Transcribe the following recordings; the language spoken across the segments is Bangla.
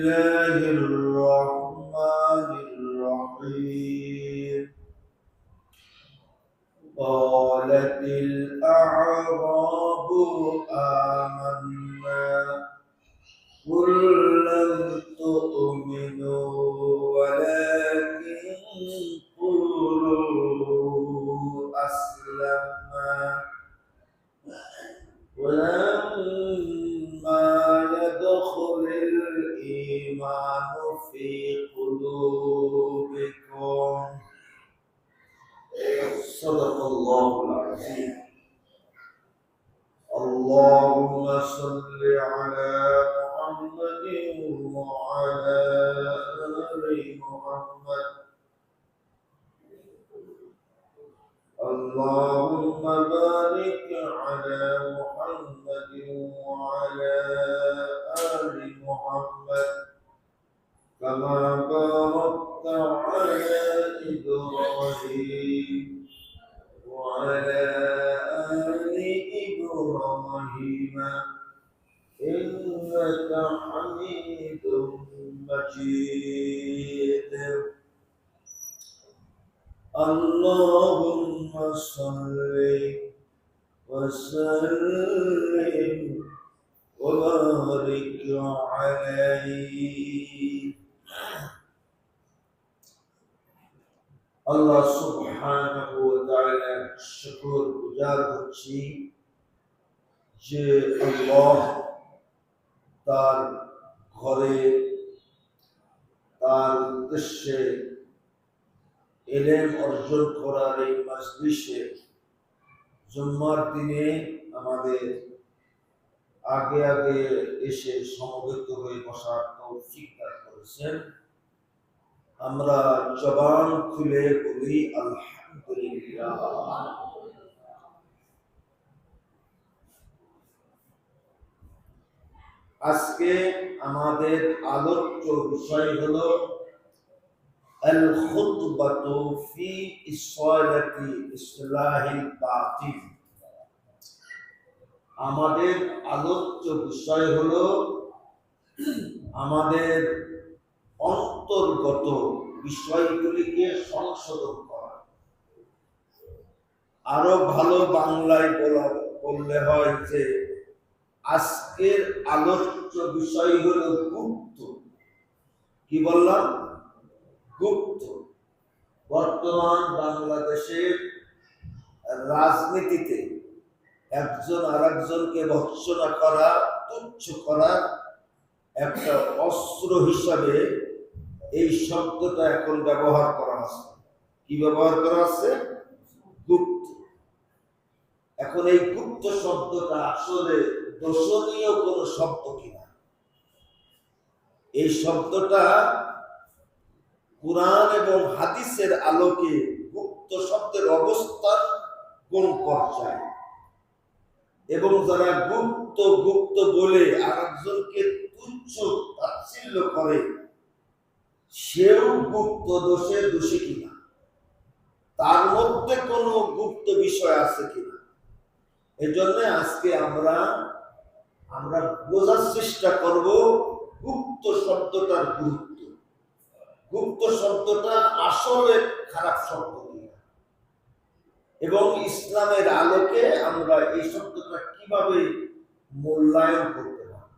الله الرحمن الرحيم قالت الأعراب آمنا قل لم تؤمنوا ولكن قولوا أسلمنا ولما يدخل الإيمان في قلوبكم صدق الله العظيم. اللهم صل على محمد وعلى آل محمد. اللهم بارك على محمد وعلى آل محمد كما باركت على إبراهيم وعلى آل إبراهيم إنك حميد مجيد. اللهم صل وسلم وبارك عليه. আল্লাহ সুবহানাহু ওয়া তাআলা শুকর গুজার হচ্ছি যে আল্লাহ তার ঘরে তার উদ্দেশ্যে ইলম অর্জন করার এই মজলিসে জুম্মার দিনে আমাদের আগে আগে এসে সমবেত হয়ে বসার তৌফিক দান করেছেন। আমরা জবান খুলে বলি আলহামদুলিল্লাহ। আজকে আমাদের আলোচ্য বিষয় হলো আল খুতবাতু ফি ইসলাহি ইসলাহিল বাতিল। আমাদের আলোচ্য বিষয় হলো আমাদের অন্তর্গত বিষয়গুলিকে সংশোধন করা। আরো ভালো বাংলায় বললে হয় যে আজকের আলোচ্য বিষয় হলো গুপ্ত। কি বললাম? গুপ্ত। বর্তমান বাংলাদেশের রাজনীতিতে একজন আরেকজনকে ভৎসনা করা, তুচ্ছ করা একটা অস্ত্র হিসাবে এই শব্দটা এখন ব্যবহার করা হচ্ছে। কি ব্যবহার করা হচ্ছে? গুপ্ত। এখন এই গুপ্ত শব্দটা আসলে দোষণীয় কোন শব্দ কিনা, এই শব্দটা কুরআন এবং হাদিসের আলোকে গুপ্ত শব্দের অবস্থান কোন পর্যায়ে, এবং যারা গুপ্ত গুপ্ত বলে আরেকজনকে তুচ্ছ তাচ্ছিল্য করে সেও গুপ্ত দোষে দোষী কিনা, তার মধ্যে কোনো গুপ্ত বিষয় আছে কিনা। এজন্য আজকে আমরা বোঝার চেষ্টা করব গুপ্ত শব্দটার গুরুত্ব, গুপ্ত শব্দটা আসলে খারাপ শব্দ কিনা, এবং ইসলামের আলোকে আমরা এই শব্দটা কিভাবে মূল্যায়ন করতে পারি।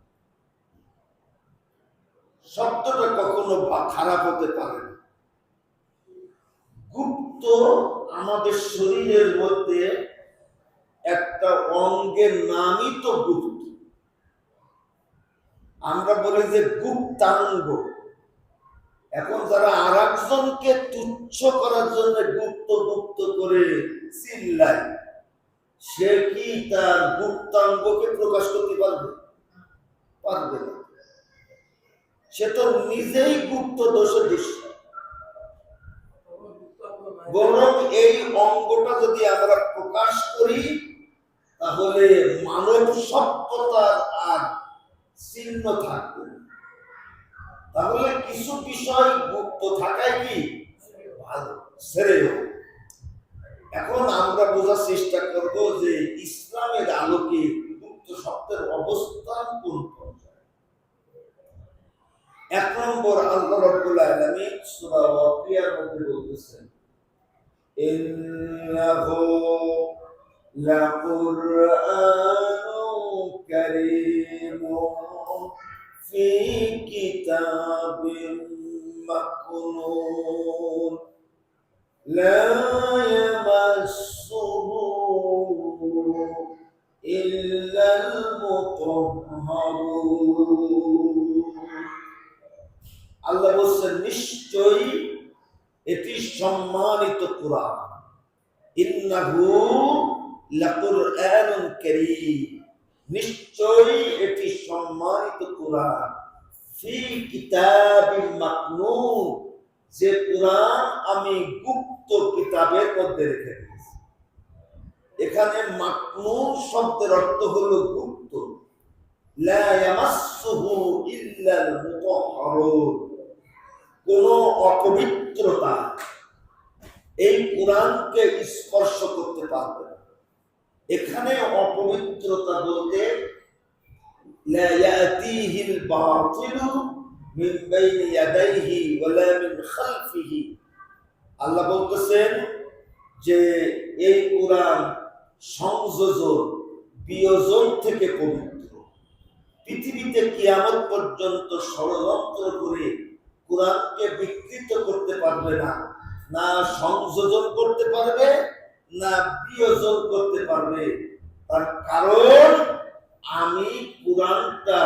শব্দটা কখনো খারাপ হতে পারে না। গুপ্ত আমাদের শরীরের মধ্যে একটা অঙ্গের নামই তো গুপ্ত। আমরা বলি যে গুপ্তাঙ্গ। এখন যারা আরেকজনকে তুচ্ছ করার জন্য গুপ্ত গুপ্ত করে চিল্লায়, সে কি তার গুপ্তাঙ্গকে প্রকাশ করতে পারবে? পারবে না। সে তো নিজেই গুপ্ত দোষে দোষী। বরং এই অঙ্গটা যদি আমরা প্রকাশ করি তাহলে মানব সভ্যতার আর চিহ্ন থাকবে। তাহলে কিছু বিষয় গুপ্ত থাকায় কি ভালো, শ্রেয়। এখন আমরা বোঝার চেষ্টা করব যে ইসলামের আলোকে গুপ্ত শব্দের অবস্থান কোন পর্যায়ে। এক নম্বর আল্লাহ রাব্বুল আলামিন সূরা ওয়াকিয়ার মধ্যে বলতেছেন ইন্নাহু লাকুরআনুন কারীমুন ফি কিতাবিন মাকনুন লা ইয়ামাসসুহু ইল্লাল মুতাহহারুন। আল্লাহ বলছেন নিশ্চয়ই এটি সম্মানিত কুরআন, ইন্নাহু লাকুরআনুন কারীম, নিশ্চয়ই এটি সম্মানিত কুরআন, ফি কিতাবিন মাকনুন, যে কুরআন আমি গুপ্ত কিতাবের মধ্যে রেখে দিয়েছি। এখানে মাকনুন শব্দের অর্থ হলো গুপ্ত, লা ইয়ামাসসুহু ইল্লাল মুতাহহারুন, কোন অপবিত্রতা এই কুরআনকে স্পর্শ করতে পারবে না। এখানে অপবিত্রতা বলতে লা ইয়াতিহিল বাতিলু মিন বাইনি ইয়াদাইহি ওয়ালা মিন খালফিহি। আল্লাহ বলতেছেন যে এই কুরআন সংযোজন বিয়োজন থেকে পবিত্র। পৃথিবীতে কিয়ামত পর্যন্ত ষড়যন্ত্র করে কুরআনকে বিকৃত করতে পারবে না, না সংযোজন করতে পারবে না বিয়োজন করতে পারবে। তার কারণ আমি কুরআনটা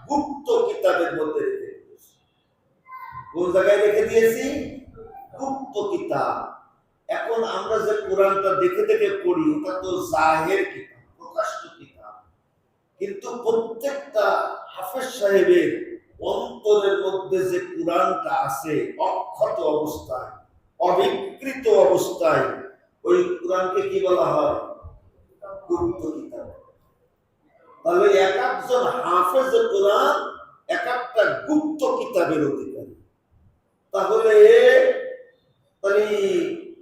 গুপ্ত কিতাবের মধ্যে রেখে দিয়েছি। কোন জায়গায় রেখে দিয়েছি? গুপ্ত কিতাব। এখন আমরা যে কোরআনটা দেখে দেখে পড়ি ওটা তো জাহের কিতাব, প্রকাশ্য কিতাব, কিন্তু প্রত্যেকটা হাফেজ সাহেবের অন্তরের মধ্যে যে কোরআনটা আছে অক্ষত অবস্থায়, অবিকৃত অবস্থায়, ওই কোরআনকে কি বলা হয়? গুপ্ত কিতাব। তাহলে এক একজন হাফেজ কোরআন এক একটা গুপ্ত কিতাবের অধিকারী। তাহলে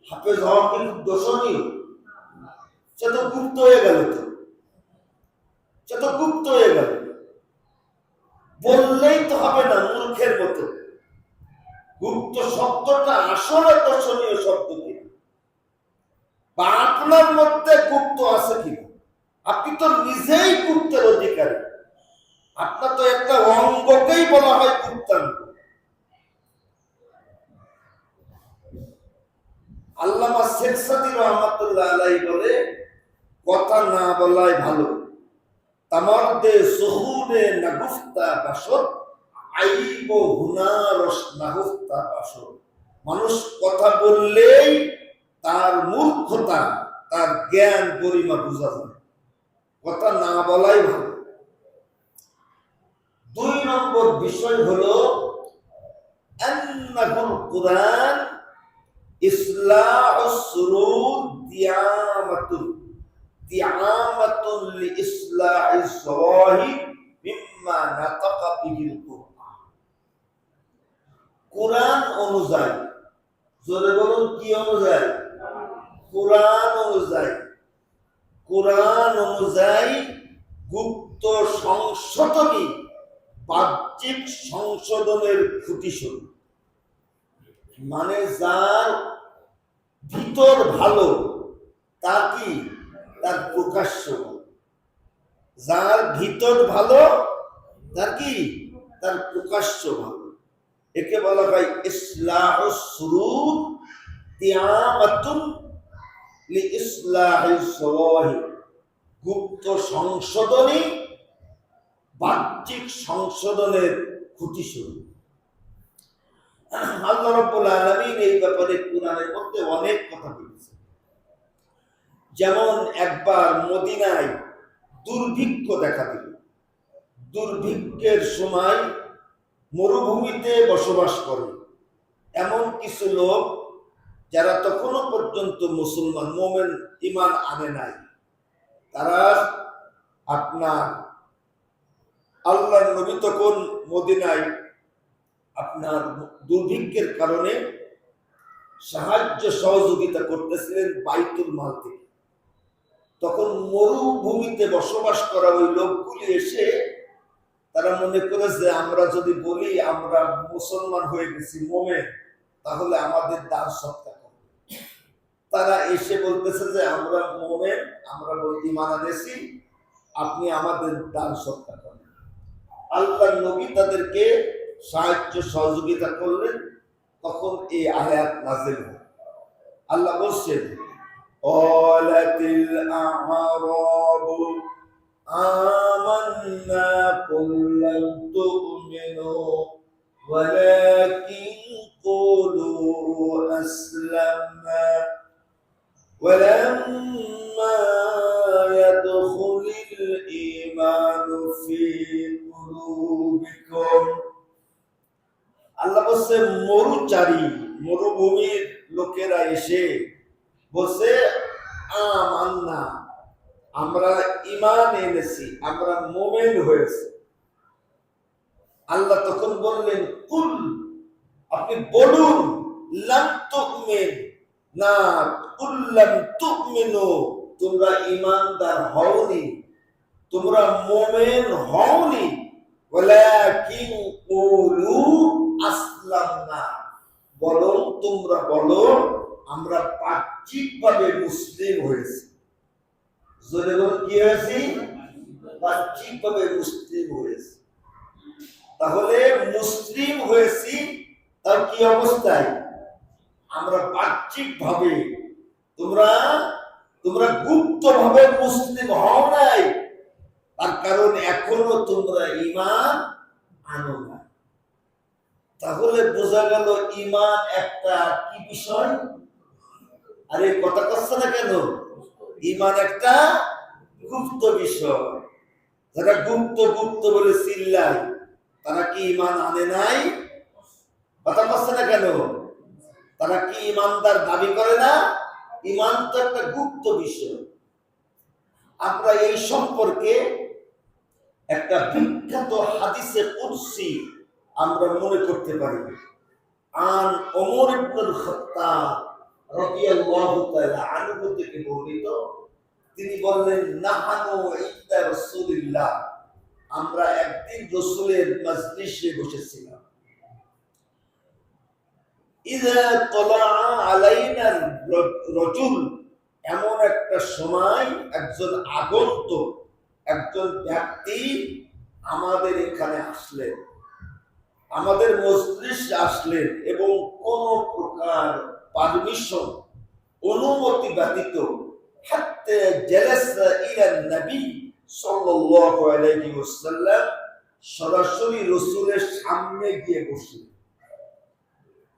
হাফেজ হওয়া কি দোষণীয়? সে তো গুপ্ত হয়ে গেল, সে তো গুপ্ত হয়ে গেল। বললেই তো হবে না মূর্খের মতো। গুপ্ত শব্দটা আসলে দর্শনীয় শব্দ কিনা, বা আপনার মধ্যে গুপ্ত আছে কিনা? আপনি তো নিজেই গুপ্তের অধিকারী। আপনার তো একটা অঙ্গকেই বলা হয় গুপ্তাঙ্গ। আল্লামা শেখ সাদী রহমাতুল্লাহ আলাইহি বলে, কথা না বলাই ভালো। তামারদে সুহুনে নাগুফতা বাসত আইব হুনারস নাগুফতা বাসত। মানুষ কথা বললেই তার মূর্খতা, তার জ্ঞান গরিমা বোঝা যায়। কথা না বলাই ভালো। 2 নম্বর বিষয় হলো আন্নাহুল কুরআন ইসলাহুস সুরুর দিয়ামাতুন লিইসলাহিজ যাওয়াহির মিম্মা নাতাকা বিহিল কুরআন। কুরআন অনুযায়ী, জোরে বলুন কি অনুযায়ী? কুরআন অনুযায়ী। কুরআন অনুযায়ী গুপ্ত সংশোধনী বাহ্যিক সংশোধনের খুঁটিস্বরূপ। মানে যার ভিতর ভালো তা কি? তার প্রকাশ্য। যার ভিতর ভালো তার কি? তার প্রকাশ্য ভালো। একে বলা হয় ইসলাহুস সুরুর দিয়ামাতুন লিইসলাহিজ যাওয়াহির। গুপ্ত সংশোধনী বাহ্যিক সংশোধনের খুঁটিস্বরূপ। আল্লাহ রাব্বুল আলামিন এই ব্যাপারে কুরআনের মধ্যে অনেক কথা বলেছেন। যেমন একবার মদিনায় দুর্ভিক্ষ দেখা দিল। দুর্ভিক্ষের সময় মরুভূমিতে বসবাস করে এমন কিছু লোক যারা তখনও পর্যন্ত মুসলমান, মুমিন, ঈমান আনে নাই, তারা আপনার আল্লাহর নবী তখন মদিনায় আপনার দুর্ভিক্ষের কারণে সাহায্য সহযোগিতা করতেছিলেন বাইতুল মাল থেকে। তখন মরুভূমিতে বসবাস করা ওই লোকগুলি এসে তারা মনে করে যে আমরা যদি বলি আমরা মুসলমান হয়ে গেছি, মোমেন, তাহলে আমাদের দান সৎকার করবে। তারা এসে বলতেছে যে আমরা মোমেন, আমরা ঈমান এনেছি, আপনি আমাদের দান সৎকার করেন। আল্লাহ নবী তাদেরকে সাহায্য সহযোগিতা করলেন, তখন এই আয়াত নাযিল হয়। আল্লাহ বলছেন, ক্বালাতিল আ'রাবু আমান্না কুল লাম তু'মিনু ওয়ালাকিন কুলু আসলামনা ওয়ালাম্মা ইয়াদখুলিল ঈমানু ফী কুলুবিকুম। আল্লাহ বলছে মরুচারী, মরুভূমির লোকেরা এসে বলছে আমান্না, আমরা ঈমান এনেছি, আমরা মুমিন হয়েছি। আল্লাহ তখন বললেন, কুল, আপনি বলুন, লাম তুমিন, না, কুল লাম তুমিনু, তোমরা ঈমানদার হওনি, তোমরা মুমিন হওনি, ওয়ালাকিন কুলু আসলামনা, বলো, তোমরা বলো আমরা বাহ্যিকভাবে মুসলিম হয়েছি। জোরে বলো, কি হয়েছি? বাহ্যিকভাবে মুসলিম হয়েছি। তাহলে মুসলিম হয়েছি, তার কি অবস্থায়? আমরা বাহ্যিকভাবে, তোমরা গুপ্তভাবে মুসলিম হও নাই, তার কারণ এখনো তোমরা ঈমান আনো না। তাহলে বোঝা গেল ঈমান একটা কি বিষয়? আরে কথা কচ্ছে না কেন? ঈমান একটা গুপ্ত বিষয়। যারা গুপ্ত গুপ্ত বলে চিল্লায়, তারা কি ঈমান আনে নাই? কথা কচ্ছে না কেন? তারা কি ঈমানদার দাবি করে না? ঈমান তো একটা গুপ্ত বিষয়। আমরা এই সম্পর্কে একটা বিখ্যাত হাদিসে কুদসি আমরা মনে করতে পারি। আন ওমর ইবনুল খাত্তাব রাদিয়াল্লাহু তাআলা আনহু থেকে বর্ণিত, তিনি বললেন, নাহানু ইনদা রাসূলিল্লাহ, আমরা একদিন রাসূলের মজলিসে বসেছিলাম। ইযা তালা আলাইনা রাজুল, এমন একটা সময় একজন আগন্তুক, একজন ব্যক্তি আমাদের এখানে আসলেন, আমাদের মজলিসে আসলেন, এবং কোন প্রকার পারমিশন, অনুমতি ব্যতীত হাত্তা জালাসা ইলা নবী সাল্লাল্লাহু আলাইহি ওয়াসাল্লাম, সরাসরি রাসূলের সামনে গিয়ে বসলেন।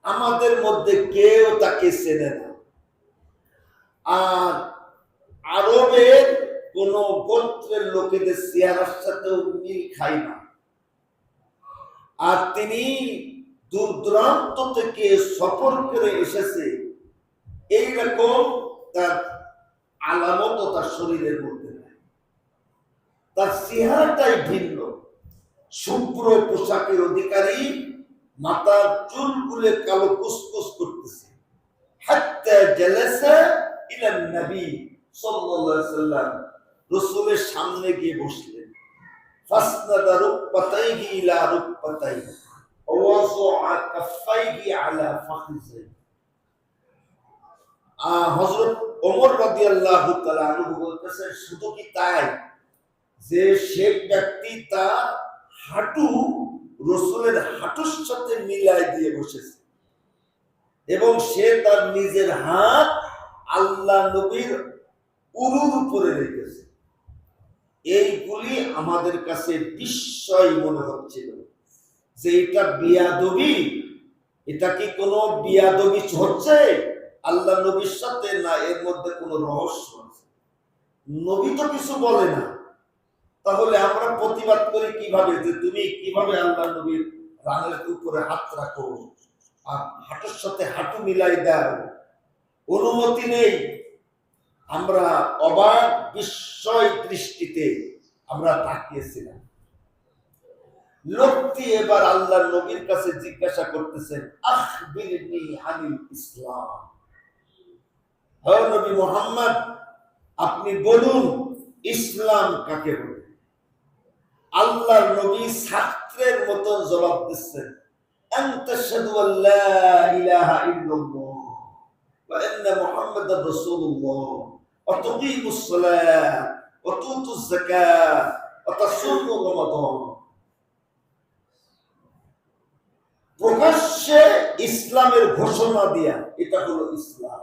আমাদের মধ্যে কেউ তাকে চেনে না। আর আরবের কোন গোত্রের লোকেদের চেহারার সাথেও মিল খায় না। আর তিনি দূর দূরান্ত থেকে সফর করে এসেছে, এইরকম তার আলামত তার শরীরের মধ্যে নাই। তার চেহারাটাই ভিন্ন। শুভ্র পোশাকের অধিকারী, মাথার চুলগুলো কালো কুসকুস করতেছে। হাত্তা জালাসা ইলা নবী সাল্লাল্লাহু আলাইহি ওয়াসাল্লাম, রাসূলের সামনে গিয়ে বসলেন। ফাসনাদা রুকবাতাইহি ইলা রুকবাতাইহি ওয়া ওয়াযআ কাফাইহি আলা ফাখিযিহি। হযরত ওমর রাদিয়াল্লাহু তাআলা আনহু বলতেছেন, শুধু কি তাই যে সে ব্যক্তি তার হাঁটু রাসূলের হাঁটুর সাথে মিলাই দিয়ে বসেছে, এবং সে তার নিজের হাত আল্লাহ নবীর উরুর উপরে রেখেছে। এইগুলি আমাদের কাছে বিস্ময় মনে হচ্ছিল যে এটা বিয়াদবি, এটা কি কোনো বিয়াদবি হচ্ছে আল্লাহ নবীর সাথে, না এর মধ্যে কোনো রহস্য আছে? নবী তো কিছু বলে না, তাহলে আমরা প্রতিবাদ করি কিভাবে যে তুমি কিভাবে আল্লাহ নবীর রানের উপরে হাত রাখো আর হাঁটুর সাথে হাঁটু মিলাই দাও? অনুমতি নেই। আমরা অবাক বিস্ময় দৃষ্টিতে আমরা তাকিয়েছিলাম। লোকটি এবার আল্লাহ নবীর কাছে জিজ্ঞাসা করতেছেন, আখবিরনি আনিল ইসলাম, হে নবী মুহাম্মদ, আপনি বলুন ইসলাম কাকে বলে? আল্লাহর নবী ছাত্রের মতো জবাব দিচ্ছেন, আনতাশহাদু আল্লা ইলাহা ইল্লাল্লাহ ওয়া আন্না মুহাম্মাদার রাসূলুল্লাহ ওয়া তুকিমুস সালাহ ওয়া তুতুজ যাকাত ওয়া তাসুমু রমাদান। প্রকাশ্যে ইসলামের ঘোষণা দিয়া এটা হলো ইসলাম।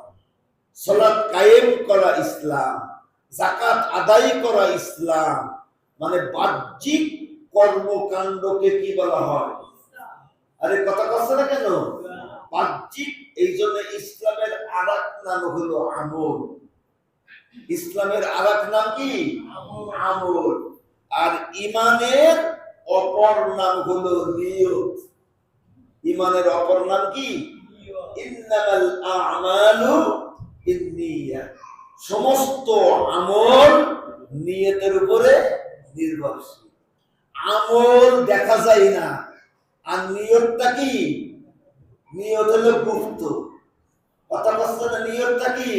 সালাত কায়েম করা ইসলাম, যাকাত আদায় করা ইসলাম। মানে বাহ্যিক কর্মকাণ্ডকে কি বলা হয়? আরে কথা কচ্ছে না কেন? বাহ্যিক। এই জন্য ইসলামের আরেক নাম হলো আমল। ইসলামের আরেক নাম কি? আমল। আর ইমানের অপর নাম হলো নিয়ত। ইমানের অপর নাম কি? ইন্নামাল আমালু বিন্নিয়াত। সমস্ত আমল নিয়তের উপরে নির্ভরশীল। আমল দেখা যায় না, আর নিয়তটা কি? নিয়ত হলো গুপ্ত। কথা বলছে না? নিয়তটা কি?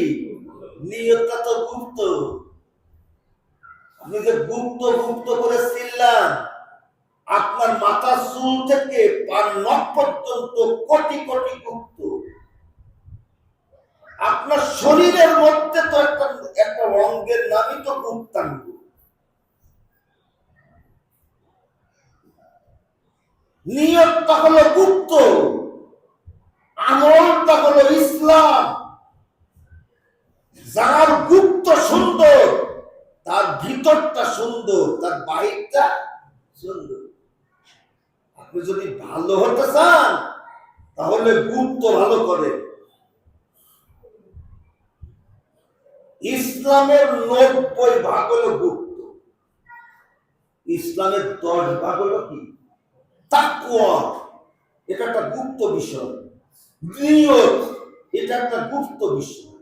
নিয়তটা তো গুপ্ত। আপনি যে গুপ্ত গুপ্ত করে চিল্লান, আপনার মাথা চুল থেকে পা নখ পর্যন্ত কোটি কোটি গুপ্ত। আপনার শরীরের মধ্যে তো একটা অঙ্গের নামই তো গুপ্তাঙ্গ। নিয়তটা হলো গুপ্ত, আমলটা হলো ইসলাম। যার গুপ্ত সুন্দর, তার ভিতরটা সুন্দর, তার বাহিরটা সুন্দর। আপনি যদি ভালো হতে চান তাহলে গুপ্ত ভালো করে। ইসলামের 90 ভাগ হলো গুপ্ত, ইসলামের 10 ভাগ হলো কি? তাকওয়া। এটা একটা গুপ্ত বিষয়। নিয়ত, এটা একটা গুপ্ত বিষয়।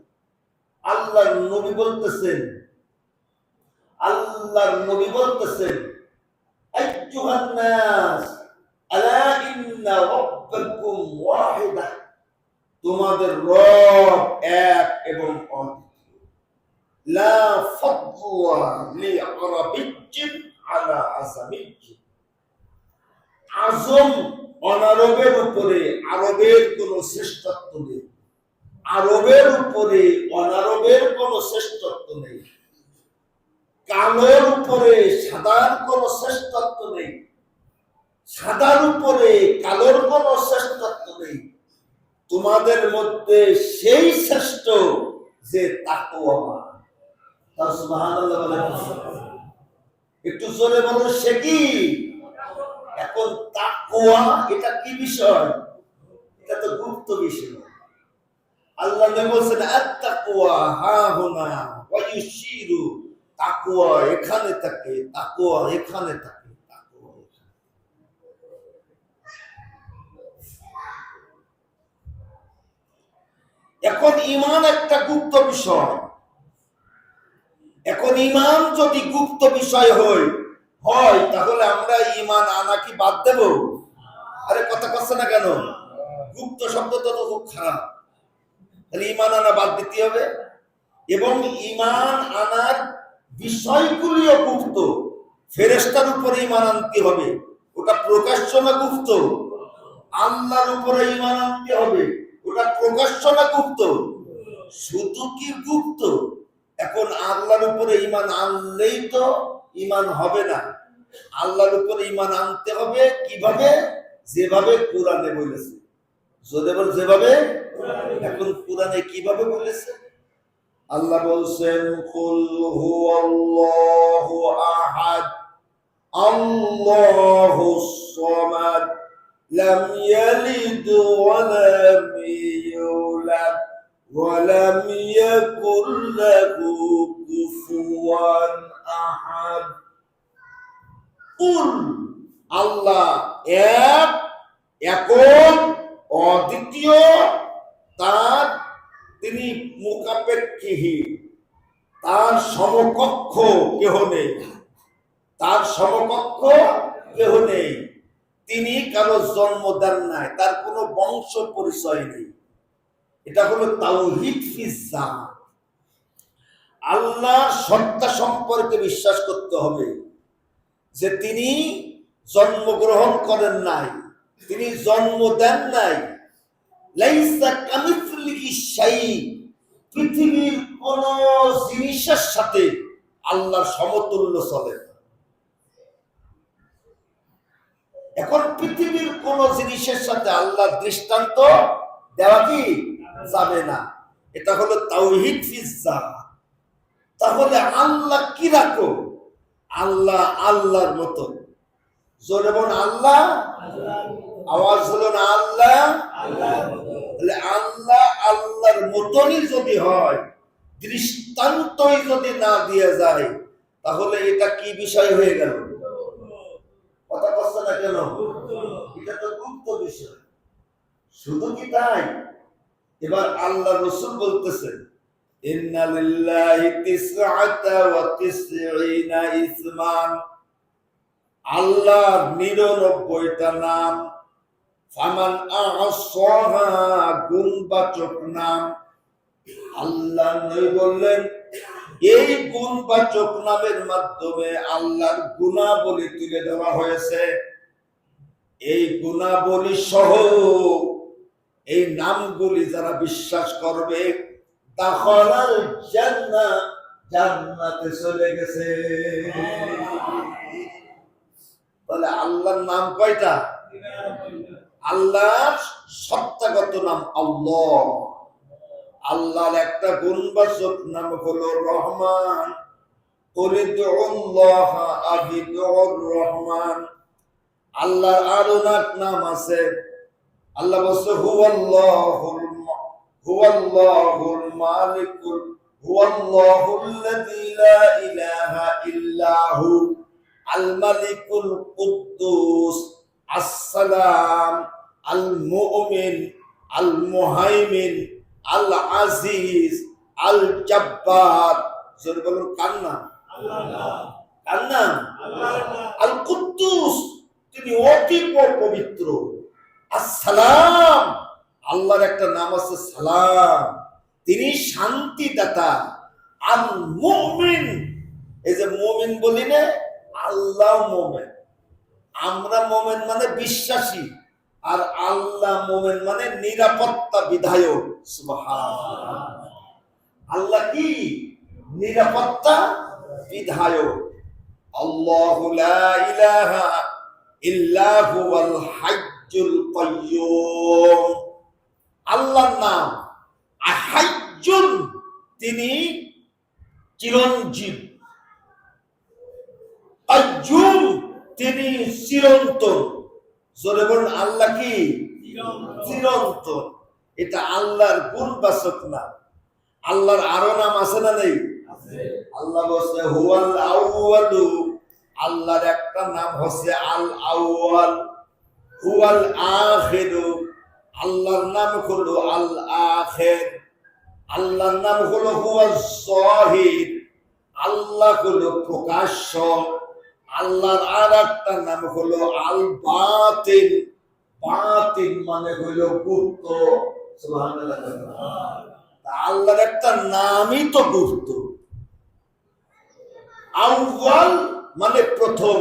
আল্লাহর নবী বলতেছেন, আইয়ুহান নাস আলা ইন্না রাব্বাকুম ওয়াহিদা। তোমাদের রব এক এবং অদ্বিতীয়। লা ফাদলা লিআরাবিয়্যিন আলা আজামিয়্যিন। আজম অনারবের উপরে আরবের কোন শ্রেষ্ঠত্ব নেই, আরবের উপরে অনারবের কোন শ্রেষ্ঠত্ব নেই, কালোর উপরে সাদার কোন শ্রেষ্ঠত্ব নেই, সাদার উপরে কালোর কোন শ্রেষ্ঠত্ব নেই। তোমাদের মধ্যে সেই শ্রেষ্ঠ যে তাকওয়াবান। সুবহানাল্লাহ বলেন। একটু জোরে বলুন, সে কি? এখন তাকওয়া এটা কি বিষয়? এটা তো গুপ্ত বিষয়। আল্লাহ নবী বলেন, আত-তাকওয়া হাহুনা ওয়া ইউশিরু। তাকওয়া এখানে থাকে, তাকওয়া এখানে থাকে, তাকওয়া এখানে। এখন ঈমান একটা গুপ্ত বিষয়। এখন ঈমান যদি গুপ্ত বিষয় হয় তাহলে আমরা ঈমান আনা কি বাদ দেব? আরে কথা কচ্ছে না কেন? গুপ্ত শব্দটা তো খুব খারাপ। তাহলে ঈমান আনা বাদ দিতে হবে। এবং ঈমান আনার বিষয়গুলিও গুপ্ত। ফেরেশতার উপরে ঈমান আনতে হবে, ওটা প্রকাশ্য না গুপ্ত? আল্লাহর উপরে ঈমান আনতে হবে, ওটা প্রকাশ্য না গুপ্ত? শুধু কি গুপ্ত? এখন আল্লাহর উপরে ঈমান আনলেই তো ঈমান হবে না। আল্লাহর উপরে ঈমান আনতে হবে কিভাবে? যেভাবে কোরআনে বলেছে। যেভাবে। এখন কোরআনে কিভাবে বলেছে? আল্লাহ বলছেন, কুল হুয়াল্লাহু আহাদ আল্লাহুস সামাদ লাম ইয়ালিদ ওয়া লাম ইউলাদ ওয়া লাম ইয়াকুল লাহু কুফুয়ান আহাদ। কুল, আল্লাহ এক, একক, অদ্বিতীয়, তার তিনি মুকাপেক্ষী, তার সমকক্ষ কেহ নেই, তার সমকক্ষ কেহ নেই। তিনি কারো জন্ম দেন নাই, তার কোনো বংশ পরিচয় নেই। এটা হলো তাওহীদ ফিজ জাত। আল্লাহর সত্তা সম্পর্কে বিশ্বাস করতে হবে যে তিনি জন্মগ্রহণ করেন নাই, তিনি জন্ম দেন নাই। লাইসা কামিসলিহি শাই, পৃথিবীর কোন জিনিসের সাথে আল্লাহর সমতুল্য চলে না। এখন পৃথিবীর কোন জিনিসের সাথে আল্লাহর দৃষ্টান্ত দেওয়া কি যাবে না। এটা হলো তাওহীদ ফিজ্জা। তাহলে আল্লাহ কি রাখো? আল্লাহ আল্লাহর মতো। জোরে বলুন আল্লাহ। আওয়াজ হলো না আল্লাহ। আল্লাহ আল্লাহর মতনই যদি হয়, দৃষ্টান্তই যদি না দিয়ে যায়, তাহলে এটা কি বিষয় হয়ে গেল? কথা বলছে না কেন? এটা তো গুপ্ত বিষয়। শুধু কি তাই? এবার আল্লাহ রাসূল বলতেছেন, ইন্না লিল্লাহি তিসআতা ওয়া তিসঈনা ইসমান, আল্লাহর 99টা নাম। ফামান আহসাহা, গুণবাচক নাম। আল্লাহ নবী বললেন, এই গুণবাচক নামের মাধ্যমে আল্লাহর গুণাবলী তুলে ধরা হয়েছে। এই গুণাবলী সহ এই নামগুলি যারা বিশ্বাস করবে, দাখালাল জান্নাহ, জান্নাতে চলে গেছে। তাহলে আল্লাহর নাম কয়টা? আল্লাহর সত্তাগত নাম আল্লাহ। আল্লাহর একটা গুণবাচক নাম হলো রহমান। কুলিদুল্লাহ আবিদুর রহমান। আল্লাহর আরো নাম আছে। আল্লাহ বলছে হুয়াল্লাহুল মালিকুল, হুয়াল্লাহুল্লাযী লা ইলাহা ইল্লাহু, আল মালিকুল কুদ্দুস, আসসালাম, আল মুমিন, আল মুহাইমিন, আল আজিজ, আল জব্বার। জোরে বলুন কার নাম? কার নাম? আল কুদ্দুস, তিনি অতি পবিত্র। আসসালাম, আল্লাহর একটা নাম আছে সালাম, তিনি শান্তিদাতা। আল মুমিন, এই যে মুমিন বলি না, আল্লাহ মুমিন। আমরা মুমিন মানে বিশ্বাসী, আর আল্লাহ মুমিন মানে নিরাপত্তা বিধায়ক। সুবহানাল্লাহ। আল্লাহ কি? নিরাপত্তা বিধায়ক। আল্লাহু লা ইলাহা ইল্লা হুয়াল হাজ্জুল কাইয়্যুম। আল্লাহর নাম আহাজ্জুন, তিনি চিরঞ্জীব। কাইয়্যুম, তিনি চিরন্তন। জোরে বলুন আল্লাহ কি? চিরন্তন। এটা আল্লাহর গুণবাচক নাম। আল্লাহর আরো নাম আছে না নেই? আল্লাহ বলছে হুয়াল আউয়ালু, আল্লাহর একটা নাম হচ্ছে আল আউয়াল। হুয়াল আখিরু, আল্লাহর নাম হলো আল আখির। আল্লাহর নাম হলো হুয়াজ যাহির, আল্লাহ হলো প্রকাশ্য। আল্লাহর আর একটা নাম হলো আল বাতিন, বাতিন মানে হলো গুপ্ত। সুবহানাল্লাহ। আল্লাহর একটা নামই তো গুপ্ত। আউয়াল মানে প্রথম।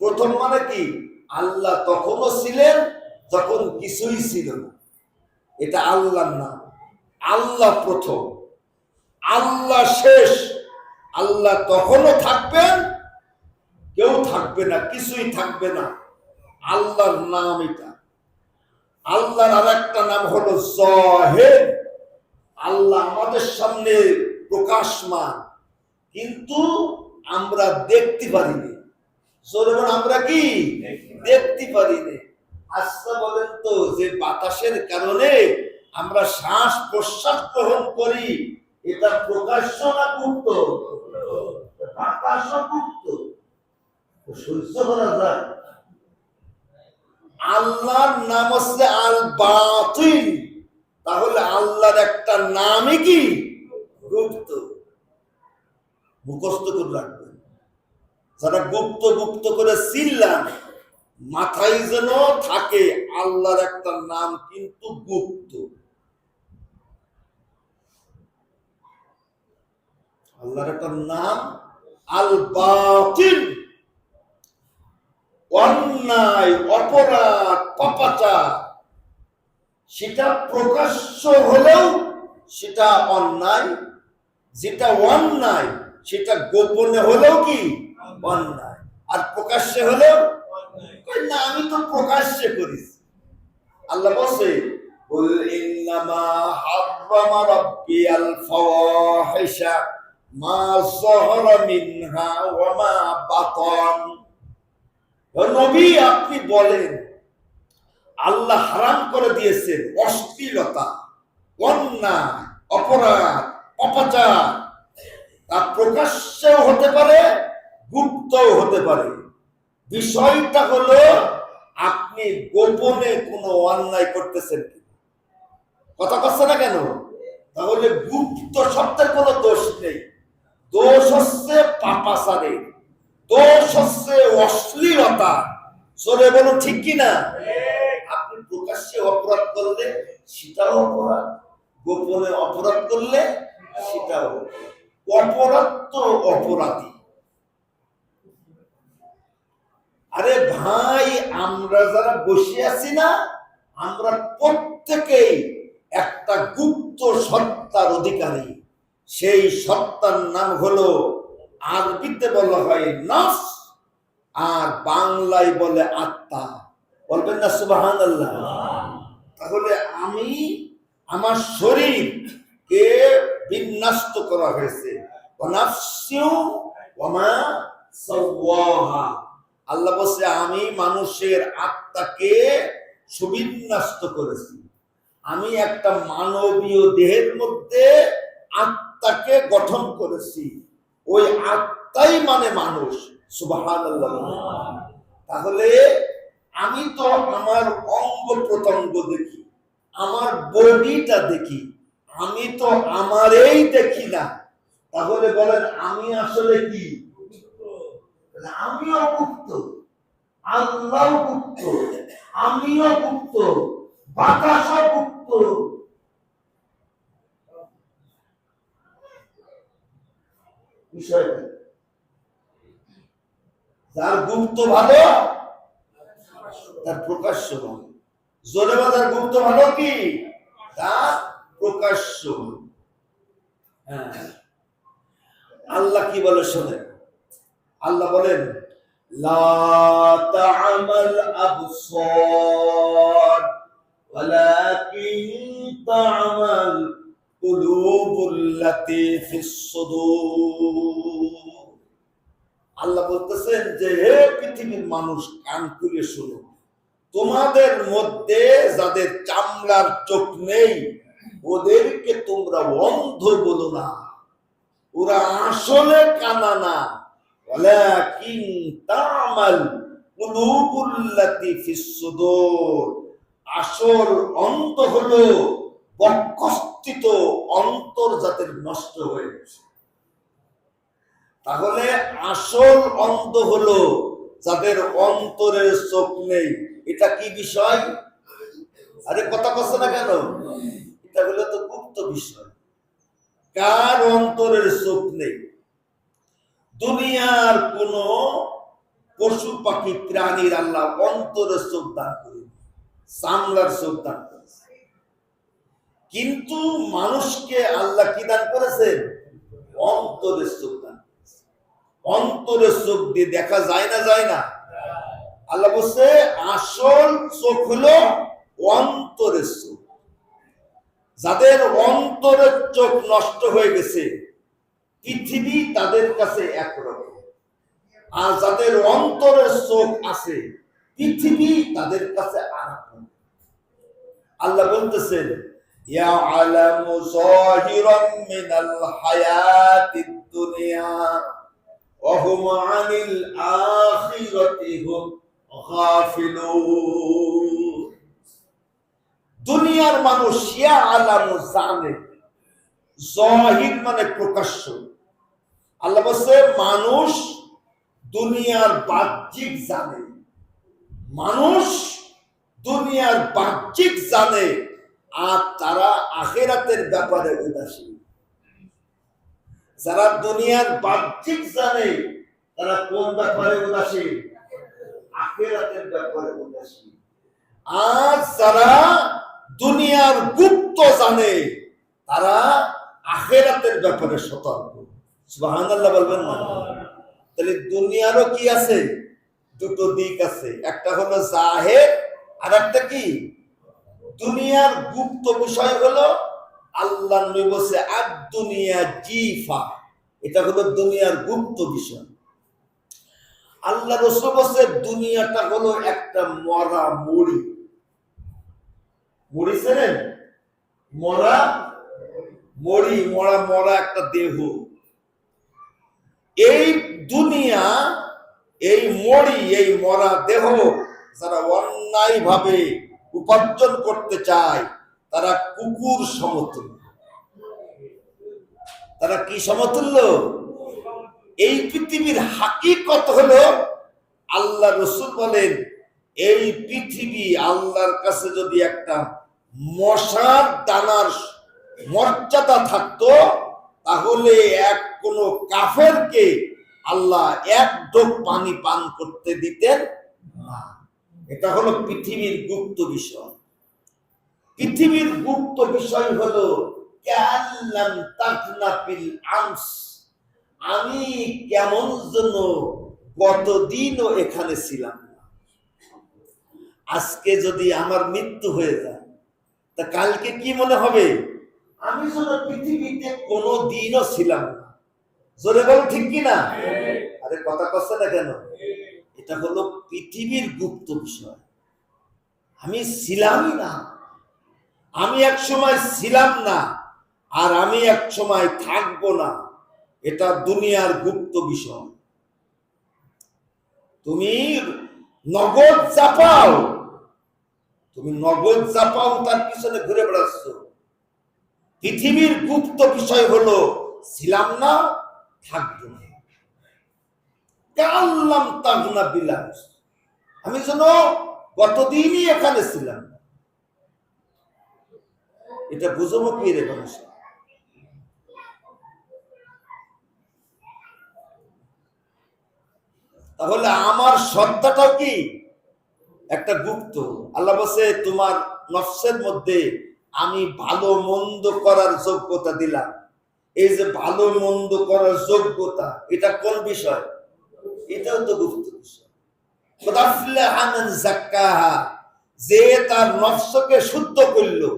প্রথম মানে কি? আল্লাহ তখনও ছিলেন যখন কিছুই ছিল না। এটা আল্লাহর নাম। আল্লাহ প্রথম, আল্লাহ শেষ। আল্লাহ তখনও থাকবেন, কেউ থাকবে না, কিছুই থাকবে না। আল্লাহর নাম এটা। আল্লাহর আর একটা নাম হলো যাহির। আল্লাহ আমাদের সামনে প্রকাশমান, কিন্তু আমরা দেখতে পারিনি। আমরা কি দেখতে পারিনি? আচ্ছা বলেন তো, যে বাতাসের কারণে আমরা শ্বাস প্রশ্বাস গ্রহণ করি, এটা প্রকাশ্য না গুপ্ত? বাতাস গুপ্ত, সহ্য করা যায়। আল্লাহর নাম হচ্ছে আল বাতিন। তাহলে আল্লাহর একটা নামই কি? গুপ্ত। মুখস্থ করে রাখবেন। যারা গুপ্ত গুপ্ত করে চিল্লান, মাথায় যেন থাকে আল্লাহর একটা নাম কিন্তু গুপ্ত। আল্লাহর একটা নাম আল বাতিন, অন্যায়, অপরাধ, পাপাচার, সেটা প্রকাশ্য হলেও সেটা অন্যায়, যেটা অন্যায় সেটা গোপনে হলেও কি অন্যায়, আর প্রকাশ্যে হলেও না, আমি তো প্রকাশ্যে করেছি। আল্লাহ বলছে কুল ইন্নামা হাররামা রাব্বিয়াল ফাওয়াহিশা মা যাহারা মিনহা ওয়া মা বাতান। ও নবী, আপনি বলেন আল্লাহ হারাম করে দিয়েছেন অশ্লীলতা, অন্যায়, অপরাধ, অপচার। তা প্রকাশ্যেও হতে পারে, গুপ্তও হতে পারে। বিষয়টা হলো আপনি গোপনে কোনো অন্যায় করতেছেন কি, কথা কচ্ছে না কেন? তাহলে গুপ্ত শব্দের কোনো দোষ নেই। দোষ হচ্ছে পাপাচারে, দোষ হচ্ছে অশ্লীলতা। চলে বলুন ঠিক কিনা? আপনি প্রকাশ্যে অপরাধ করলে সেটাও অপরাধ, গোপনে অপরাধ করলে সেটাও অপরাধ। তো অপরাধী। আরে ভাই, আমরা যারা বসে আছি না, আমরা প্রত্যেকেই একটা গুপ্ত সত্তার অধিকারী। সেই সত্তার নাম হলো, আরবিতে বলা হয় নফস, আর বাংলায় বলে আত্মা। বলবেন না সুবহানাল্লাহ? তাহলে আমি, আমার শরীর কে বিন্যস্ত করা হয়েছে, আল্লাহ বলছে আমি মানুষের আত্মাকে সুবিন্যস্ত করেছি। আমি একটা মানবীয় দেহের মধ্যে আত্মাকে গঠন করেছি। ওই আত্মাই মানে মানুষ। সুবহানাল্লাহ। তাহলে আমি তো আমার অঙ্গ প্রত্যঙ্গ দেখি, আমার বডিটা দেখি, আমি তো আমারই দেখি না। তাহলে বলেন আমি আসলে কি? আমিও গুপ্ত, আল্লাহ গুপ্ত, আমিও গুপ্ত, বাতাসও গুপ্ত। বিষয়টা যার গুপ্ত ভালো তার প্রকাশ্য ভালো। জোরে বাজার গুপ্ত ভালো কি তার প্রকাশ্য। হ্যাঁ, আল্লাহ কি বলে শোনেন। আল্লাহ বলেন লা তা'মাল আবসার ওয়ালাকিন তা'মাল কুলুবুল্লাতী ফিস সুদূর। আল্লাহ বলতেছেন যে হে পৃথিবীর মানুষ, কান খুলে শোনো। তোমাদের মধ্যে যাদের চামড়ার চোখ নেই ওদেরকে তোমরা অন্ধ বলো না, ওরা আসলে কানা না। ওয়ালাকিন তা'মাল কুলুবুল্লাতী ফিস সুদূর। আসল অন্ধ হলো বক্ষস্থিত অন্তর যাদের নষ্ট হয়ে গেছে। তাহলে আসল অন্ধ হলো যাদের অন্তরের চোখ নেই। এটা কি বিষয়? আরে কথা কচ্ছে না কেন? এটা হলো তো গুপ্ত বিষয়। কার অন্তরের চোখ নেই? দুনিয়ার কোন পশু পাখি প্রাণীর আল্লাহ অন্তরের চোখ দান করে, চামড়ার চোখ দান করেছে। কিন্তু মানুষকে আল্লাহ কি দান করেছেন? অন্তরের চোখ দান। অন্তরের চোখ দিয়ে দেখা যায় না, যায় না? আল্লাহ বলছে আসল চোখ হলো অন্তরের চোখ। যাদের অন্তরের চোখ নষ্ট হয়ে গেছে পৃথিবী তাদের কাছে একরকম, আর যাদের অন্তরের চোখ আছে পৃথিবী তাদের কাছে আরেকরকম। আল্লাহ বলতেছেন ইয়ালামু যাহিরাম মিনাল হায়াতিদ দুনিয়া ওয়া হুম আনিল আখিরাতি হুম গাফিলুন। দুনিয়ার মানুষ ইয়ালামু জানে, যাহির মানে প্রকাশ্য। আল্লাহ বলছে মানুষ দুনিয়ার বাহ্যিক জানে, মানুষ দুনিয়ার বাহ্যিক জানে, আর তারা আখিরাতের ব্যাপারে উদাসীন। যারা দুনিয়ার বাহ্যিক জানে তারা কোন ব্যাপারে উদাসীন? আখিরাতের ব্যাপারে উদাসীন। আজ যারা দুনিয়ার গুপ্ত জানে তারা আখিরাতের ব্যাপারে সতর্ক। সুবহানাল্লাহ বলবেন না? তাহলে দুনিয়ারও কি আছে? দুটো দিক আছে, একটা হলো জাহের আর একটা কি দুনিয়ার গুপ্ত বিষয় হলো আল্লাহ নবী বলেছে আদ দুনিয়া জিফা, এটা হলো দুনিয়ার গুপ্ত বিষয়। আল্লাহ রাসূল বলেছে দুনিয়াটা হলো একটা মরা মুড়ি। মুড়ি ছিলেন মরা মুড়ি, মরা মরা একটা দেহ। এই দুনিয়া, এই মরি, এই মরা দেহ যারা অন্যায় ভাবে উপার্জন করতে চায় তারা কুকুর সমতুল্য। তারা কি সমতুল্য? এই পৃথিবীর হাকিকত হলো আল্লাহ রসুল বলেন এই পৃথিবী আল্লাহর কাছে যদি একটা মশার দানার মর্যাদা থাকতো তাহলে কোন কাফেরকে আল্লাহ এক ঢোক পানি পান করতে দিতেন না। এটা হলো পৃথিবীর গুপ্ত বিষয়। পৃথিবীর গুপ্ত বিষয় হলো কাল্লাম তাকনা ফিল আমস, আমি কেমন যেন কতদিনও এখানে ছিলাম না। আজকে যদি আমার মৃত্যু হয়ে যায় তা কালকে কি মনে হবে? আমি যেন পৃথিবীতে কোনো দিনও ছিলাম না। জোরে বল ঠিক কিনা? আরে কথা কচ্ছে না কেন? এটা হলো পৃথিবীর গুপ্ত বিষয়। আমি ছিলামই না, আমি এক সময় ছিলাম না, আর আমি এক সময় থাকবো না। এটা দুনিয়ার গুপ্ত বিষয়। তুমি নগদ চাপাও, তুমি নগদ চাপাও, তার পিছনে ঘুরে বেড়াচ্ছ। পৃথিবীর গুপ্ত বিষয় হলো ছিলাম না, থাকবো না। কাল্লাম তাগনা বিলাস, আমি যেন কতদিনই এখানে ছিলাম। এটা বুঝবো কি রে মানুষ? তাহলে আমার সত্তাটাও কি একটা গুপ্ত। আল্লাহ বলছে তোমার নফসের মধ্যে আমি ভালো মন্দ করার যোগ্যতা দিলাম। এই যে ভালো মন্দ করার যোগ্যতা, এটা কোন বিষয়? এটাও তো গুপ্ত বিষয়। যে তার নফসকে শুদ্ধ করলো।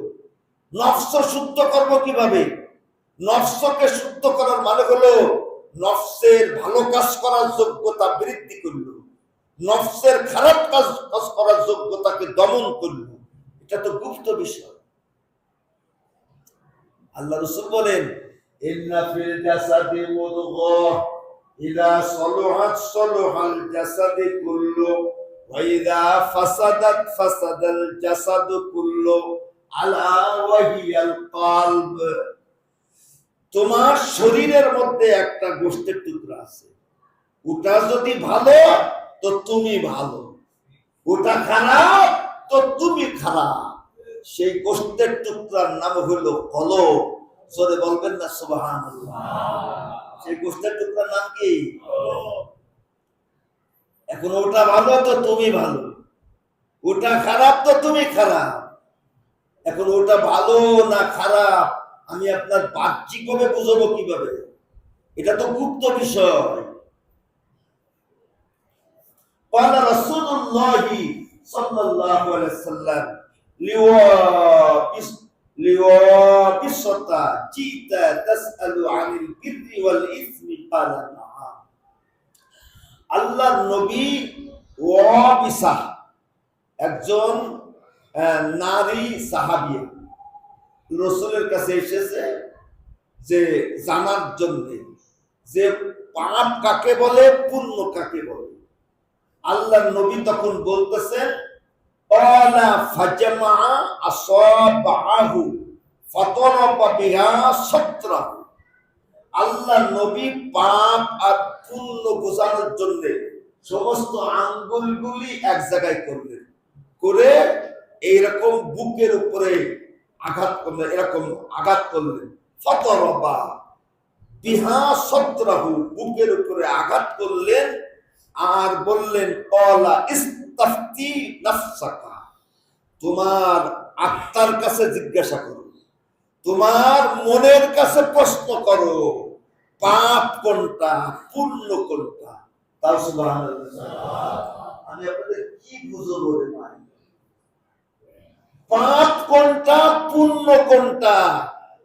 নফস শুদ্ধ করবো কিভাবে? নফসকে শুদ্ধ করার মানে হলো নফসের ভালো কাজ করার যোগ্যতা বৃদ্ধি করলো, নফসের খারাপ কাজ করার যোগ্যতাকে দমন করলো। এটা তো গুপ্ত বিষয়। আল্লাহ রাসূল বলেন ইন্না ফিল জাসাদি মুদগাহ ইযা সালাহাত সালাহাল জাসাদি কুল্লু ওয়া ইযা ফাসাদাত ফাসাদাল জাসাদু কুল্লু আলা ওয়া হিয়াল কলব। তোমার শরীরের মধ্যে একটা গোশতের টুকরা আছে, ওটা যদি ভালো তো তুমি ভালো, ওটা খারাপ তো তুমি খারাপ। সেই গোশতের টুকরার নাম হলো কলব। জোরে বলবেন না সুবহানাল্লাহ? সেই গোশতের টুকরার নাম কি? এখন ওটা ভালো তো তুমি ভালো, ওটা খারাপ তো তুমি খারাপ। এখন ওটা ভালো না খারাপ আমি আপনার বাহ্যিকভাবে বুঝবো কিভাবে? এটা তো গুপ্ত বিষয়। قال رسول الله صلى الله عليه وسلم لوابصة جئت تسأل عن البر والإثم قال نعم। আল্লাহর নবী ওয়াবিসা একজন নারী সাহাবিয়া রাসূলের কাছে এসেছে যে জানার জন্য যে পাপ কাকে বলে, পুণ্য কাকে বলে। আল্লাহর নবী তখন বলতেছেন আলা ফাজমা আসাবাহু ফাতারাবা বিহা সাতরাহু। আল্লাহর নবী পাপ আর পুণ্য বোঝানোর জন্য সমস্ত আঙ্গুলগুলি এক জায়গায় করলেন, করে এইরকম বুকের উপরে আঘাত করলেন, এরকম আঘাত করলেন। ফাতারাবা বিহা সাতরাহু, বুকের উপরে আঘাত করলেন। আর বললেন ক্বালা ইস্তাফতি নাফসাকা, তোমার আত্মার কাছে জিজ্ঞাসা করো, তোমার মনের কাছে প্রশ্ন করো, পাপ কোনটা পুণ্য কোনটা। তাও সুবহানাল্লাহ। আমি আপনাদের কি বুঝবো রে ভাই, পাপ কোনটা পুণ্য কোনটা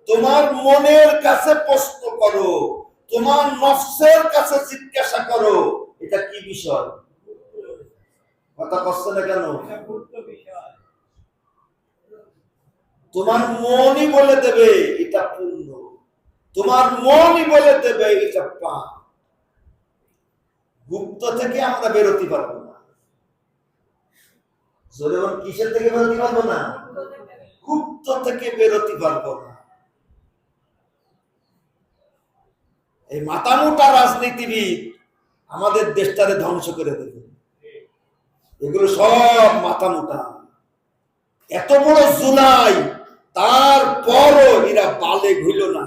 তোমার মনের কাছে প্রশ্ন করো, তোমার নফসের কাছে জিজ্ঞাসা করো। এটা কি বিষয়? কথা কষ্ট না কেন? তোমার মনই বলে দেবে এটা পুণ্য, তোমার মনই বলে দেবে এটা পাপ। গুপ্ত থেকে আমরা বেরোতে পারবো না। কিসের থেকে বেরোতে পারবো না? গুপ্ত থেকে বেরোতে পারবো না। এই মাথামোটা রাজনীতিবিদ আমাদের দেশটারে ধ্বংস করে দেবে। এগুলো সব মাথামোটা। এত বড় জুলাই, তারপরও এরা বালেগ হইল না।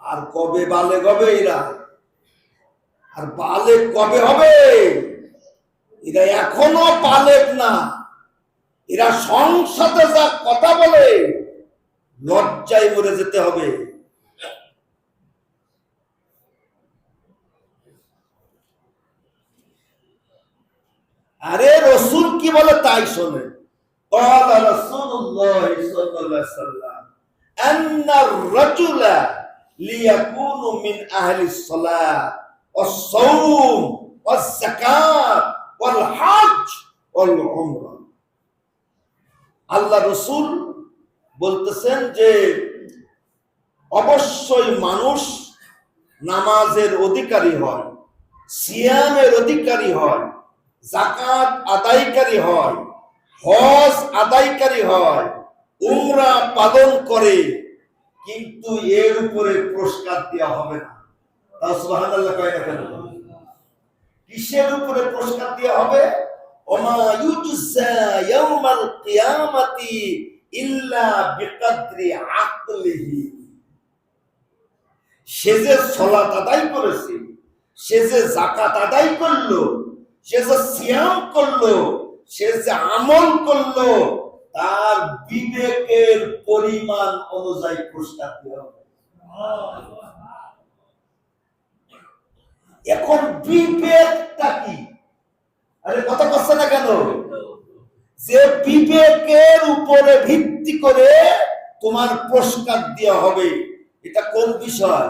আর কবে বালেগ হবে এরা? আর বালেগ কবে হবে? এরা এখনো বালেগ না। এরা সংসদে যা কথা বলে লজ্জায় মরে যেতে হবে। আরে রসুল কি বলে তাই শোনেন। قال رسول الله صلى الله عليه وسلم أن الرجل ليكون من أهل الصلاة والصوم والزكاة والحج والعمرة। আল্লাহ রসুল বলতেছেন যে অবশ্যই মানুষ নামাজের অধিকারী হয়, সিয়ামের অধিকারী হয়, যাকাত আদায়কারী হয়, হজ আদায়কারী হয়, উমরা পালন করে, কিন্তু এর উপরে পুরস্কার দেওয়া হবে না। তাও সুবহানাল্লাহ কয় না কেন? কিসের উপরে পুরস্কার দেওয়া হবে? ওমা ইউজজা ইয়াউমাল কিয়ামাতি ইল্লা বিকদরি আকলিহি। সে যে সালাত আদায় করেছে, সে যে যাকাত আদায় করলো, সে যে সিয়াম করলো, সে যে আমল করলো, তার বিবেকের পরিমাণ অনুযায়ী পুরস্কার দেওয়া হবে। এখন বিবেকটা কি? আরে কথা বলছে না কেন? যে বিবেকের উপরে ভিত্তি করে তোমার পুরস্কার দেওয়া হবে, এটা কোন বিষয়?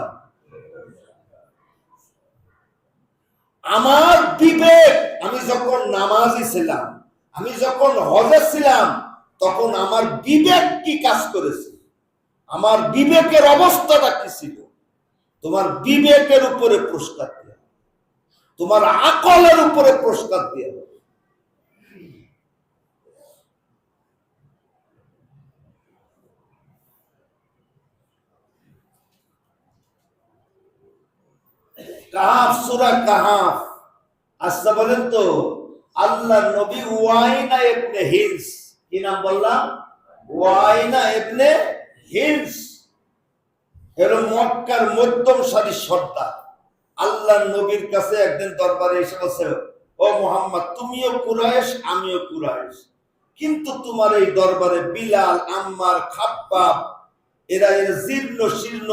আমার বিবেক, আমি যখন নামাজি ছিলাম, আমি যখন হজে ছিলাম, তখন আমার বিবেক কি কাজ করেছে, আমার বিবেকের অবস্থাটা কি ছিল? তোমার বিবেকের উপরে পুরস্কার দেওয়া, তোমার আকলের উপরে পুরস্কার দেওয়া। কাহাফ, সূরা কাহাফ। আচ্ছা বলেন তো, আল্লাহ নবী ওয়াইনা ইবনে হিলস, কি নাম বললাম? ওয়াইনা ইবনে হিলস, এর মক্কার মধ্যম সারির সর্দার। আল্লাহ নবীর কাছে একদিন দরবারে এসে বলছে, ও মুহাম্মদ, তুমিও কুরাইশ, আমিও কুরাইশ, কিন্তু তোমার এই দরবারে বিলাল, আম্মার, খাব্বাব, এরা এর জীর্ণ শীর্ণ,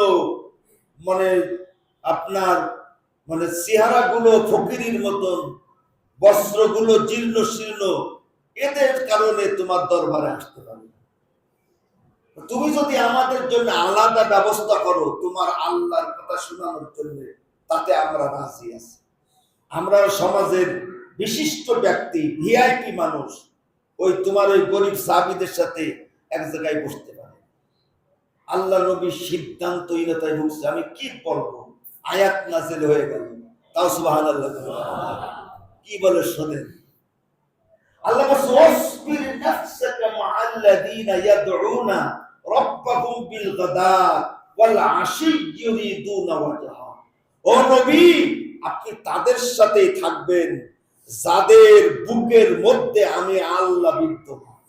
মানে আপনার মানে চেহারা গুলো ফকিরের মতন, বস্ত্রগুলো জীর্ণ শীর্ণ, এদের কারণে তোমার দরবারে আসতে পারে। তুমি যদি আমাদের জন্য আলাদা ব্যবস্থা করো তোমার আল্লাহর কথা শোনানোর জন্য, তাতে আমরা রাজি আছি। আমরা সমাজের বিশিষ্ট ব্যক্তি, ভিআইপি মানুষ, ওই তোমার ওই গরিব সাহাবীদের সাথে এক জায়গায় বসতে পারে। আল্লাহ নবী সিদ্ধান্তহীনতায় ভুগছে। আমি কি বলবো, আয়াত নাযিল হয়ে গেল। তাও সুবহানাল্লাহ। কি বলে শোনেন, আল্লাহ ওয়াসবির নাফসাকা মা'আল্লাযীনা ইয়াদউনা রাব্বাহুম বিল গাদাত ওয়াল আশি ইউরিদুনা ওয়াজহা। ও নবী, আপনি তাদের সাথেই থাকবেন যাদের বুকের মধ্যে আমি আল্লাহ বিদ্যমান।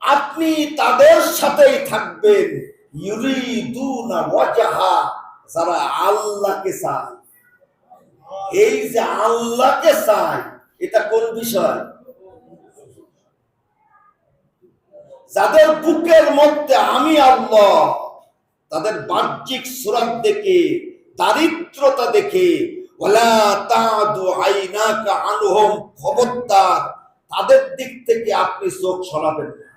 আপনি তাদের সাথেই থাকবেন ইউরিদুনা ওয়াজহা, যারা আল্লাহকে চায়। এই যে আল্লাহকে চায়, এটা কোন বিষয়? যাদের বুকের মধ্যে আমি আল্লাহ, তাদের বাহ্যিক সুরাত দেখে, দারিদ্রতা দেখে, ওয়ালা তাদু আইনাকা আনহুম, খবরদার তাদের দিক থেকে আপনি চোখ সরাবেন না।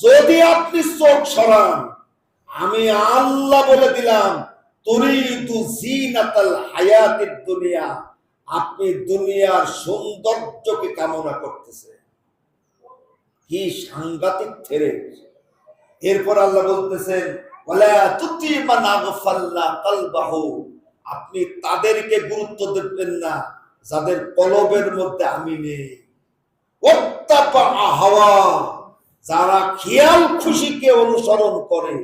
যদি আপনি চোখ সরান, আমি আল্লাহ বলে দিলাম, তুরিদু জিনাতাল হায়াতিদ দুনিয়া, আপনি দুনিয়ার সৌন্দর্যকে কামনা করতেছে। কি সাংঘাতিক ছেড়ে। এরপর আল্লাহ বলতেছেন, ওয়ালা তুতি মান আগফালনা কলবাহু, আপনি তাদেরকে গুরুত্ব দেবেন না যাদের কলবের মধ্যে আমি নেই। ওয়াত্তাবা হাওয়া, যারা খেয়াল খুশিকে অনুসরণ করে।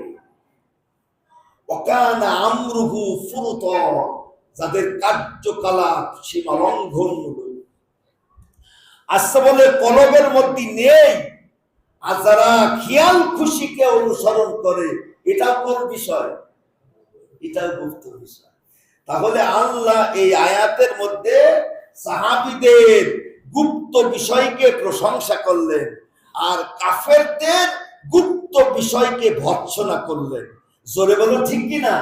ওয়াকানা আমরুহু ফুরুতা, যাদের কার্যকলাপ সীমা লঙ্ঘন। আচ্ছা বলে কলবের মধ্যে নেই, আর যারা খেয়াল খুশিকে অনুসরণ করে, এটাও কোন বিষয়? এটাও গুপ্ত বিষয়। তাহলে আল্লাহ এই আয়াতের মধ্যে সাহাবীদের গুপ্ত বিষয়কে প্রশংসা করলেন, আর কাফেরদের গুপ্ত বিষয়কে ভর্ৎসনা করলেন। জোরে বলো ঠিক কিনা?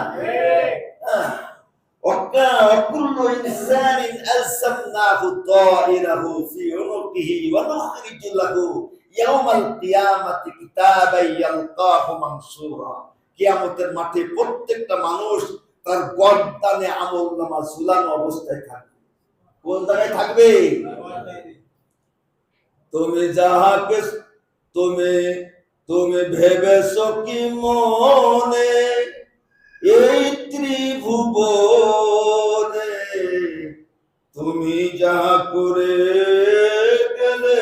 وكل إنسان ألزمناه طائره في عنقه ونخرج له يوم القيامة كتابا يلقاه منشورا। কিয়ামতের মাঠে প্রত্যেকটা মানুষ তার গর্দানে আমলনামা ঝুলানো অবস্থায় থাকবে। কোন জায়গায় থাকবে? তুমি যাহাকে তুমি ভেবেছো কি মনে, এই ত্রিভুবনে তুমি যা করে গেলে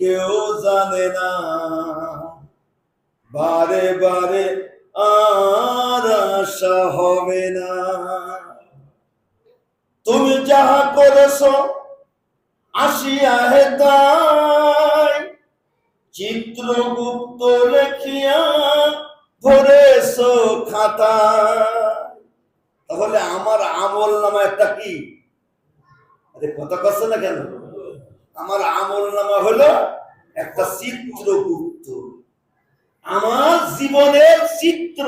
কেউ জানে না। বারে বারে আর আশা হবে না। তুমি যাহা করেছো আসিয়া হে তাই, চিত্রগুপ্ত লেখিয়া ধরেছো খাতা। তাহলে আমার আমল নামা একটা কি? আরে কথা কচ্ছে না কেন? আমার আমল নামা হলো একটা চিত্রগুপ্ত, আমার জীবনের চিত্র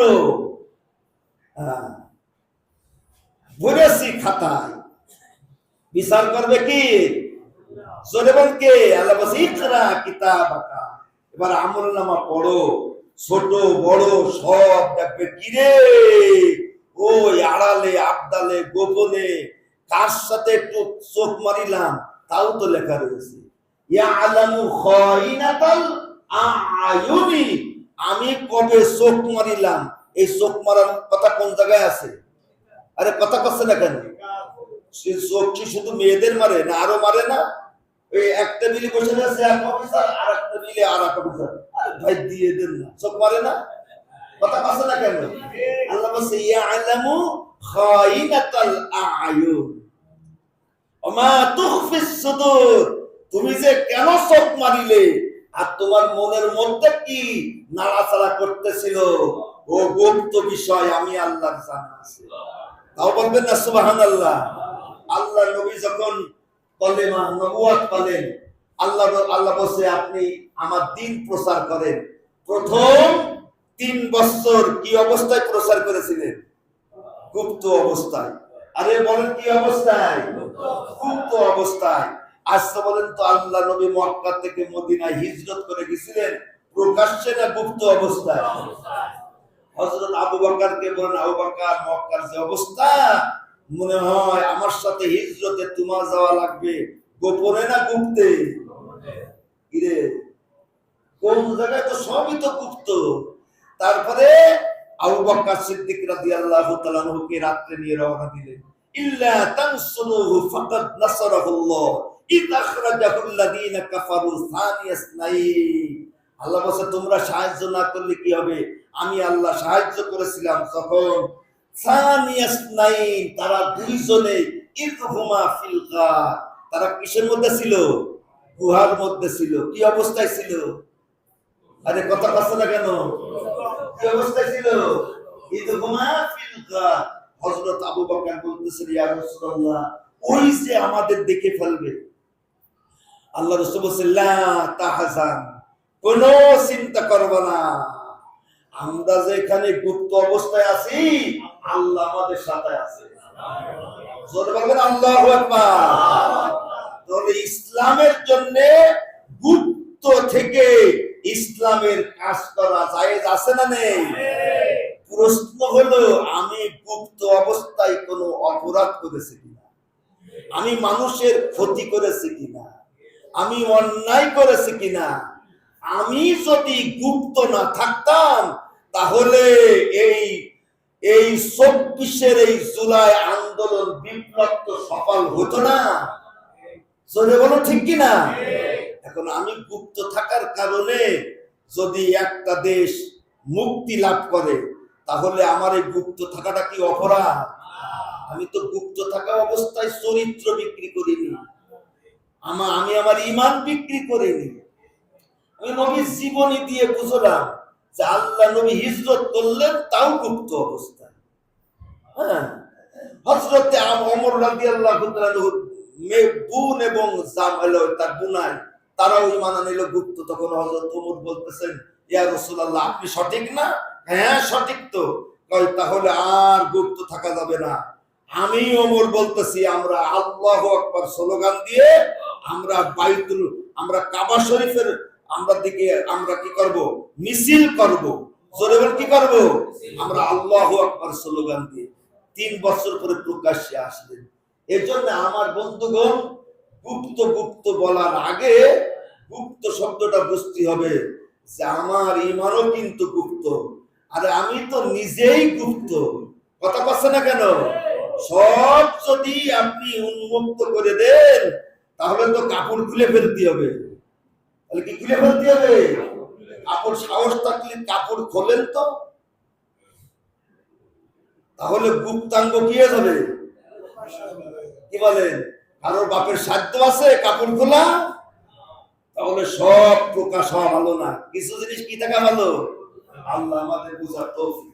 ভরেছি খাতায়। বিচার করবে কি? জোরে বল কে? আল্লাহ বলছে ইকরা কিতাবাকা। এবার আমল নামা পড়ো, ছোট বড় সব দেখবে। কিরে ওই আড়ালে আবদালে গোপনে কার সাথে একটু চোখ মারিলাম, তাও তো লেখা রয়েছে। ইয়ালামু খাইনাতাল আয়ুনি, আমি কবে চোখ মারিলাম, এই চোখ মারার কথা কোন জায়গায় আছে? আরে কথা কচ্ছে না কেন? সে চোখ কি শুধু মেয়েদের মারে না, আরো মারে না? ওই এক টেবিলে বসে আছে এক অফিসার, আর এক টেবিলে আর এক অফিসার, আরে ভাই দিয়ে দেন না, চোখ মারে না? কথা কচ্ছে না কেন? আল্লাহ বলছে ইয়ালামু খাইনাতাল আয়ুন ওমা তুখফিস সুদূর, তুমি যে কেন চোখ মারিলে আর তোমার মনের মধ্যে কি নাড়াচাড়া করতেছিল, ও গুপ্ত বিষয় আমি আল্লাহর জানা আছে। তাও বলবেন না সুবহানাল্লাহ? আল্লাহ নবী যখন কলেমা নবুয়ত পেলেন, আল্লাহ বলছে আপনি আমার দ্বীন প্রচার করেন। প্রথম 3 বছর কি অবস্থায় প্রচার করেছিলেন? গুপ্ত অবস্থায়। আরে বলেন কি অবস্থায়? গুপ্ত অবস্থায়। আজকে বলেন তো আল্লাহ নবী মক্কা থেকে মদিনায় হিজরত করে গেছিলেন প্রকাশ্যে না গুপ্ত অবস্থায়? হযরত আবু বকরকে বলেন, আবু বকর মক্কার যে অবস্থা, মনে হয় আমার সাথে হিজরতে তোমার যাওয়া লাগবে, গোপনে না গুপ্তে? কিরে কোন জায়গায়? তো সবই তো গুপ্ত। তারপরে আবু বকর সিদ্দিক রাদিয়াল্লাহু তাআলা আনহুকে রাতে নিয়ে রওনা দিলেন। ইল্লা তানসুরুহু ফাকাদ নাসারাহুল্লাহ ইয আখরাজাহুল্লাযীনা কাফারু সানিয়াসনাইন। আল্লাহ বলেন তোমরা সাহায্য না করলে কি হবে? আমি আল্লাহ সাহায্য করেছিলাম যখন সানিয়াসনাইন, তারা দুইজনে ইযহুমা ফিল গার, তারা কিসের মধ্যে ছিল? গুহার মধ্যে ছিল। কি অবস্থায় ছিল? আরে কথা কচ্ছে না কেন? কি অবস্থায় ছিল? ইযহুমা ফিল গার, হযরত আবু বকর বলতেছেন, ইয়া রাসূলুল্লাহ, ওই যে আমাদের দেখে ফেলবে। আল্লাহ রাসূল বলেছেন, লা তাহজান, কোনো চিন্তা করবে না, আমরা যেখানে গুপ্ত অবস্থায় আছি আল্লাহ আমাদের সাথে আছে। জোরে বলবেন আল্লাহু আকবার। তাহলে ইসলামের জন্য গুপ্ত থেকে ইসলামের কাজ করা জায়েজ আছে না নেই? প্রশ্ন হলো, আমি গুপ্ত অবস্থায় কোনো অপরাধ করেছি কিনা, আমি মানুষের ক্ষতি করেছি কিনা, আমি অন্যায় করেছি কিনা। আমি যদি গুপ্ত না থাকতাম তাহলে এই 24-এর এই জুলাই আন্দোলন বিপ্লব তো সফল হতো না। জোরে বলো ঠিক কিনা? এখন আমি গুপ্ত থাকার কারণে যদি একটা দেশ মুক্তি লাভ করে, তাহলে আমার এই গুপ্ত থাকাটা কি অপরাধ? আমি তো গুপ্ত থাকা অবস্থায় চরিত্র বিক্রি করিনি, আমি আমার ঈমান বিক্রি করিনি। আমি নবীর জীবনী দিয়ে বুঝলাম যে আল্লাহ নবী হিজরত করলেন তাও গুপ্ত অবস্থায়। হ্যাঁ, হযরতে ওমর রাদিয়াল্লাহু তাআলা বোন এবং তার বোনাই তারাও ঈমান আনলো গুপ্ত। তখন হযরত ওমর বলতেছেন, ইয়া রাসূলুল্লাহ, আপনি সঠিক না? হ্যাঁ সঠিক তো। কয় তাহলে আর গুপ্ত থাকা যাবে না। আমি ওমর বলতেছি, আমরা আল্লাহু আকবার স্লোগান দিয়ে আমরা কাবা শরীফের আমরা কি করব? মিছিল করব। জোরে বল, কি করব? আমরা আল্লাহু আকবার স্লোগান দিয়ে 3 বছর পরে প্রকাশ্যে আসলেন। এজন্য আমার বন্ধুগণ, গুপ্ত গুপ্ত বলার আগে গুপ্ত শব্দটা বুঝতে হবে যে আমার ঈমানও কিন্তু গুপ্ত। আরে আমি তো নিজেই গুপ্ত। কথা পাচ্ছে না কেন? সব যদি আপনি উন্মুক্ত করে দেন তাহলে তো কাপড় খুলে ফেলতে হবে। তাহলে কি খুলে ফেলতে হবে? কাপড় সাহস থাকলে কাপড় খোলেন তো, তাহলে গুপ্তাঙ্গ কি হয়ে যাবে? কি বলেন? কারোর বাপের সাধ্য আছে কাপড় খোলা? তাহলে সব প্রকাশ হওয়া ভালো না, কিছু জিনিস কি থাকা ভালো। আল্লাহ আমাদের বুঝার তৌফিক